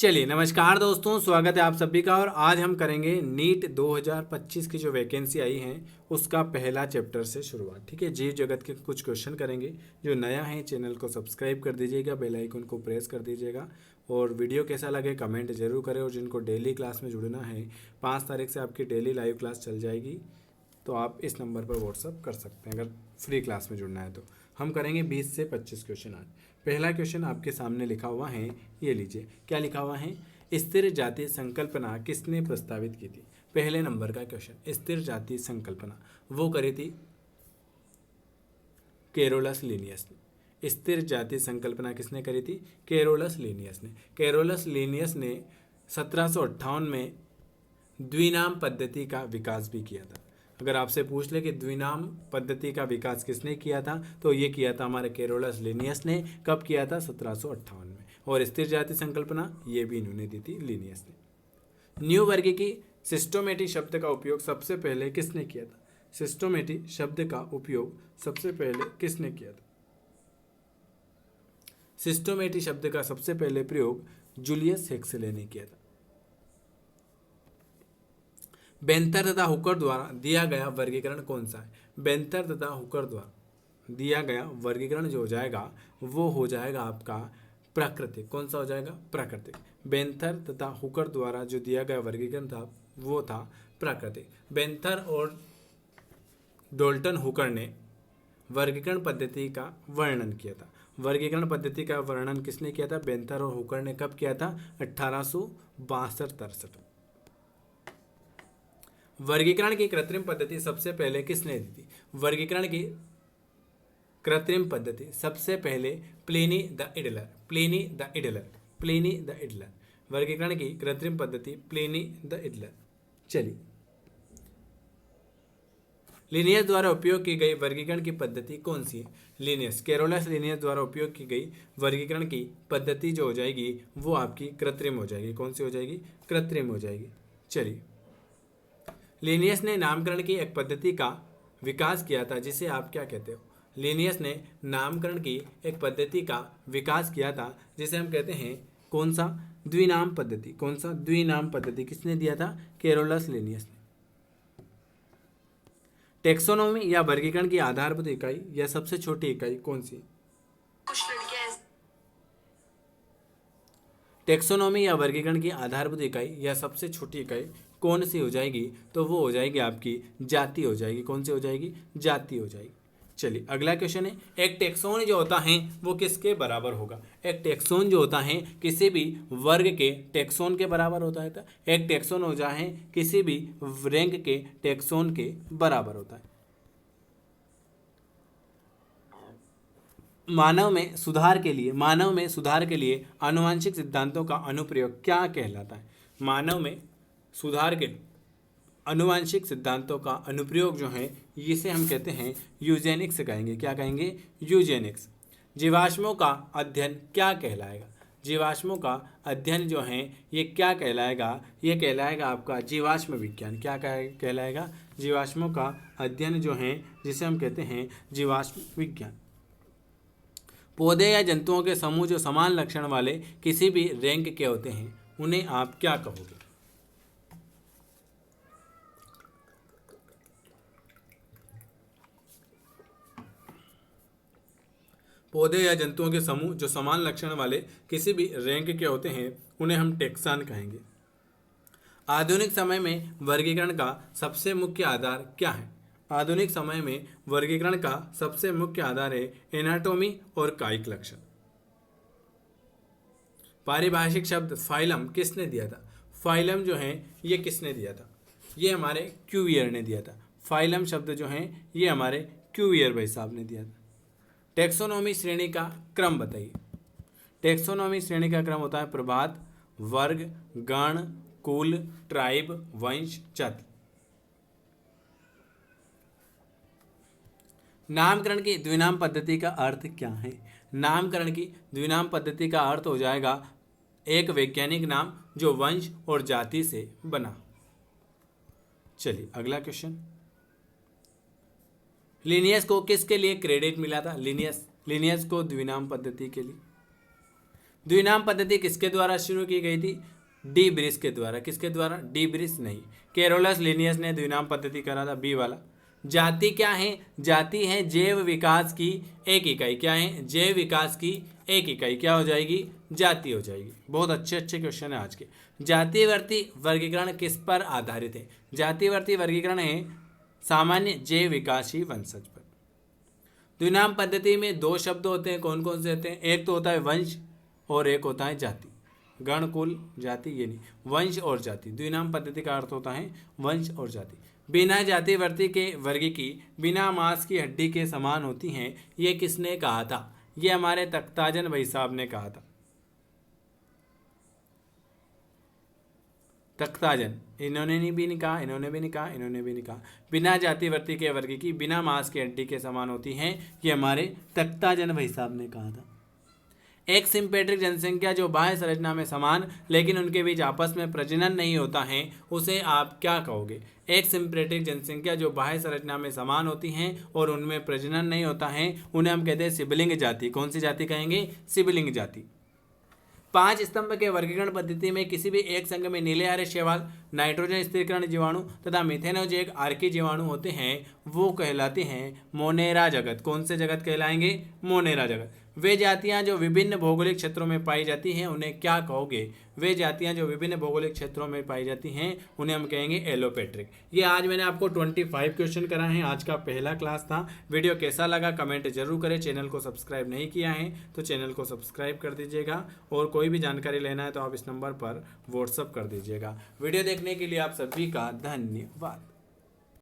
चलिए नमस्कार दोस्तों, स्वागत है आप सभी का। और आज हम करेंगे नीट 2025 की जो वैकेंसी आई है उसका पहला चैप्टर से शुरुआत। ठीक है, जीव जगत के कुछ क्वेश्चन करेंगे। जो नया है चैनल को सब्सक्राइब कर दीजिएगा, बेल आइकन को प्रेस कर दीजिएगा और वीडियो कैसा लगे कमेंट जरूर करें। और जिनको डेली क्लास में जुड़ना है 5 तारीख से आपकी डेली लाइव क्लास चल जाएगी, तो आप इस नंबर पर व्हाट्सअप कर सकते हैं अगर फ्री क्लास में जुड़ना है तो। हम करेंगे 20 से 25 क्वेश्चन आज। पहला क्वेश्चन आपके सामने लिखा हुआ है, ये लीजिए क्या लिखा हुआ है। स्थिर जाति संकल्पना किसने प्रस्तावित की थी? पहले नंबर का क्वेश्चन, स्थिर जाति संकल्पना वो करी थी कैरोलस लीनियस ने। स्थिर जाति संकल्पना किसने करी थी? कैरोलस लीनियस ने। कैरोलस लीनियस ने 1758 में द्विनाम पद्धति का विकास भी किया था। अगर आपसे पूछ ले कि द्विनाम पद्धति का विकास किसने किया था, तो ये किया था हमारे कैरोलस लीनियस ने। कब किया था? 1758 में। और स्थिर जाति संकल्पना ये भी इन्होंने दी थी, लीनियस ने। न्यू वर्ग की सिस्टोमेटिक शब्द का उपयोग सबसे पहले किसने किया था? सिस्टोमेटिक शब्द का उपयोग सबसे पहले किसने किया था? सिस्टोमेटिक शब्द का सबसे पहले प्रयोग जूलियस हेक्सले ने किया था। बेंथर तथा हुकर द्वारा दिया गया वर्गीकरण कौन सा है? बेंथर तथा हुकर द्वारा दिया गया वर्गीकरण जो हो जाएगा वो हो जाएगा आपका प्राकृतिक। कौन सा हो जाएगा? प्राकृतिक। बेंथर तथा हुकर द्वारा जो दिया गया वर्गीकरण था वो था प्राकृतिक। बेंथर और डोल्टन हुकर ने वर्गीकरण पद्धति का वर्णन किया था। वर्गीकरण पद्धति का वर्णन किसने किया था? बेंथर और हुकर ने। कब किया था? 1862-63। वर्गीकरण की कृत्रिम पद्धति सबसे पहले किसने दी थी? वर्गीकरण की कृत्रिम पद्धति सबसे पहले Pliny the Elder. Pliny the Elder. Pliny the Elder. वर्गीकरण की कृत्रिम पद्धति प्लिनी द इडलर। चलिए, लीनियस द्वारा उपयोग की गई वर्गीकरण की पद्धति कौन सी है? लीनियस, कैरोलस लीनियस द्वारा उपयोग की गई वर्गीकरण की पद्धति जो हो जाएगी वो आपकी कृत्रिम हो जाएगी। कौन सी हो जाएगी? कृत्रिम हो जाएगी। चलिए, लीनियस ने नामकरण की एक पद्धति का विकास किया था जिसे आप क्या कहते हो? लीनियस ने नामकरण की एक पद्धति का विकास किया था जिसे हम कहते हैं कौन सा? द्विनाम पद्धति। कौन सा? द्विनाम पद्धति। किसने दिया था? कैरोलस लीनियस ने। टेक्सोनोमी या वर्गीकरण की आधारभूत इकाई या सबसे छोटी इकाई कौन सी? टेक्सोनोमी या वर्गीकरण की आधारभूत इकाई या सबसे छोटी इकाई कौन सी हो जाएगी? तो वो हो जाएगी आपकी जाति हो जाएगी। कौन सी हो जाएगी? जाति हो जाएगी। चलिए, अगला क्वेश्चन है, एक टेक्सोन जो होता है वो किसके बराबर होगा? एक टेक्सोन जो होता है किसी भी वर्ग के टेक्सोन के बराबर होता है। तो एक टेक्सोन हो जाए किसी भी रैंक के टेक्सोन के बराबर होता है। मानव में सुधार के लिए आनुवंशिक सिद्धांतों का अनुप्रयोग क्या कहलाता है? मानव में सुधार के आनुवंशिक सिद्धांतों का अनुप्रयोग जो है इसे हम कहते हैं यूजेनिक्स कहेंगे। क्या कहेंगे? यूजेनिक्स। जीवाश्मों का अध्ययन क्या कहलाएगा? जीवाश्मों का अध्ययन जो है ये क्या कहलाएगा? ये कहलाएगा आपका जीवाश्म विज्ञान। क्या कहलाएगा? जीवाश्मों का अध्ययन जो है जिसे हम कहते हैं जीवाश्म विज्ञान। पौधे या जंतुओं के समूह जो समान लक्षण वाले किसी भी रैंक के होते हैं उन्हें आप क्या कहोगे? पौधे या जंतुओं के समूह जो समान लक्षण वाले किसी भी रैंक के होते हैं उन्हें हम टेक्सान कहेंगे। आधुनिक समय में वर्गीकरण का सबसे मुख्य आधार क्या है? आधुनिक समय में वर्गीकरण का सबसे मुख्य आधार है एनाटॉमी और कायिक लक्षण। पारिभाषिक शब्द फाइलम किसने दिया था? फाइलम जो है ये किसने दिया था? ये हमारे क्यूवियर ने दिया था। फाइलम शब्द जो है ये हमारे क्यूवियर भाई साहब ने दिया था। टेक्सोनोमी श्रेणी का क्रम बताइए। टेक्सोनोमी श्रेणी का क्रम होता है प्रभात, वर्ग, गण, कुल, ट्राइब, वंश, जाति। नामकरण की द्विनाम पद्धति का अर्थ क्या है? नामकरण की द्विनाम पद्धति का अर्थ हो जाएगा एक वैज्ञानिक नाम जो वंश और जाति से बना। चलिए, अगला क्वेश्चन, लीनियस को किसके लिए क्रेडिट मिला था? लीनियस को द्विनाम पद्धति के लिए। द्विनाम पद्धति किसके द्वारा शुरू की गई थी? डी ब्रिस के द्वारा। किसके द्वारा? डी ब्रिस नहीं, कैरोलस लिनियस ने द्विनाम पद्धति करा था, बी वाला। जाति क्या है? जाति है जैव विकास की एक इकाई। क्या है? जैव विकास की एक इकाई। क्या हो जाएगी? जाति हो जाएगी। बहुत अच्छे अच्छे क्वेश्चन है आज के। जातिवर्ती वर्गीकरण किस पर आधारित है? जातिवर्ती वर्गीकरण है सामान्य जैव विकासशील वंशज पर। द्विनाम पद्धति में दो शब्द होते हैं, कौन कौन से होते हैं? एक तो होता है वंश और एक होता है जाति। गण, कुल, जाति ये नहीं, वंश और जाति। द्विनाम पद्धति का अर्थ होता है वंश और जाति। बिना जातिवर्ती के वर्गी की बिना मांस की हड्डी के समान होती हैं, ये किसने कहा था? ये हमारे तख्ताजन भाई साहब ने कहा था। तख्ताजन, इन्होंने नहीं भी नहीं कहा, इन्होंने भी नहीं कहा, इन्होंने भी नहीं कहा। बिना जातिवर्ती के वर्गी की बिना मांस की हड्डी के समान होती हैं, ये हमारे तख्ताजन भाई साहब ने कहा था। एक सिम्पेट्रिक जनसंख्या जो बाह्य संरचना में समान लेकिन उनके बीच आपस में प्रजनन नहीं होता है, उसे आप क्या कहोगे? एक सिम्पेट्रिक जनसंख्या जो बाह्य संरचना में समान होती हैं और उनमें प्रजनन नहीं होता है, उन्हें हम कहते हैं सिबलिंग जाति। कौन सी जाति कहेंगे? सिबलिंग जाति। 5 स्तंभ के वर्गीकरण पद्धति में किसी भी एक संघ में नीले हरे शैवाल, नाइट्रोजन स्थिरीकरण जीवाणु तथा मिथेनोजेक आर्की जीवाणु होते हैं, वो कहलाते हैं मोनेरा जगत। कौन से जगत कहलाएंगे? मोनेरा जगत। वे जातियां जो विभिन्न भौगोलिक क्षेत्रों में पाई जाती हैं, उन्हें क्या कहोगे? वे जातियां जो विभिन्न भौगोलिक क्षेत्रों में पाई जाती हैं, उन्हें हम कहेंगे एलोपेट्रिक। ये आज मैंने आपको 25 क्वेश्चन कराए हैं। आज का पहला क्लास था। वीडियो कैसा लगा कमेंट जरूर करें। चैनल को सब्सक्राइब नहीं किया है तो चैनल को सब्सक्राइब कर दीजिएगा, और कोई भी जानकारी लेना है तो आप इस नंबर पर व्हाट्सअप कर दीजिएगा। वीडियो देखने के लिए आप सभी का धन्यवाद।